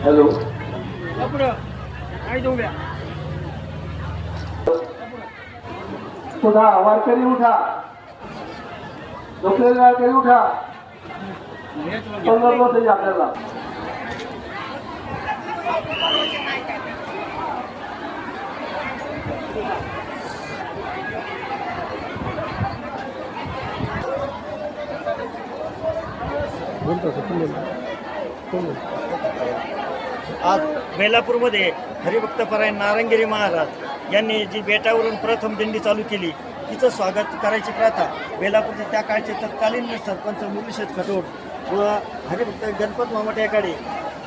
Hello उठा वारकरी उठा झोपलेले वारकरी उठा आपल्याला आज बेलापूरमध्ये हरिभक्तपरायण नारंगिरी महाराज यांनी जी बेटावरून प्रथम दिंडी चालू केली तिचं स्वागत करायची प्रथा बेलापूरच्या त्या काळचे तत्कालीन सरपंच मुरलीशेठ खटोड व हरिभक्त गणपत मामा टेकाडे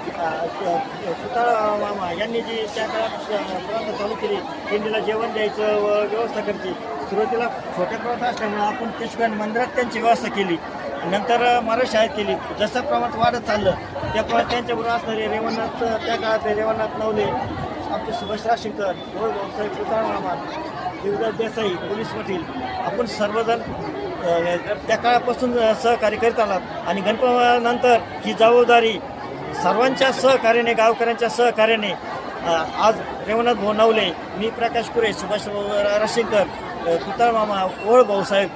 पुतळा मामा यांनी जी त्या काळात प्रथा चालू केली दिंडीला जेवण द्यायचं व व्यवस्था करायची. सुरुवातीला छोट्या प्रथा असल्यामुळे आपण केशगण मंदिरात त्यांची व्यवस्था केली. नंतर मराठी शाळेत केली. जसं प्रमाणात वाढत चाललं त्याप्रमाणे त्यांच्याबरोबर असणारे रेवणनाथ त्या काळातले रेवणनाथ नवले आमचे सुभाष राशीकर साहेब पुतळा मामा देवदास देसाई पोलीस पाटील आपण सर्वजण त्या काळापासून सहकार्य करीत आलात आणि गणपतीनंतर ही जबाबदारी सर्वांच्या सहकार्याने गावकऱ्यांच्या सहकार्याने आज रेवणनाथ भाऊ नवले मी प्रकाश कुरे सुभाष राशीकर पुतळा मामा ओळ भाऊसाहेब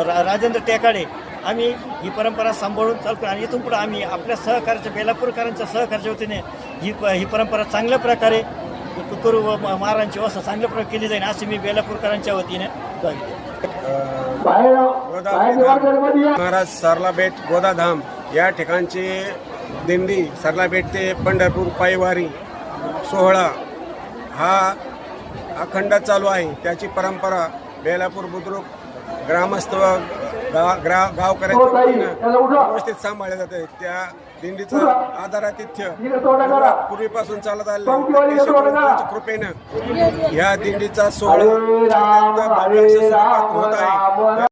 राजेंद्र टेकाडे आम्ही ही परंपरा सांभाळून चालतो आणि इथून पुढे आम्ही आपल्या सहकार्याच्या बेलापूरकरांच्या सहकार्याच्या वतीने ही परंपरा चांगल्या प्रकारे करू व महाराजांची व्यवस्था चांगल्या प्रकारे केली जाईल अशी मी बेलापूरकरांच्या वतीने महाराज सरलाबेट गोदाधाम या ठिकाणची दिंडी सरलाबेट ते पंढरपूर पायवारी सोहळा हा अखंड चालू आहे. त्याची परंपरा बेलापूर बुद्रुक ग्रामस्थ गावकऱ्यांच्या व्यवस्थित सांभाळले जाते. त्या दिंडीचं आदरातिथ्य पूर्वीपासून चालत आलेल्या कृपेनं या दिंडीचा सोहळा होत आहे.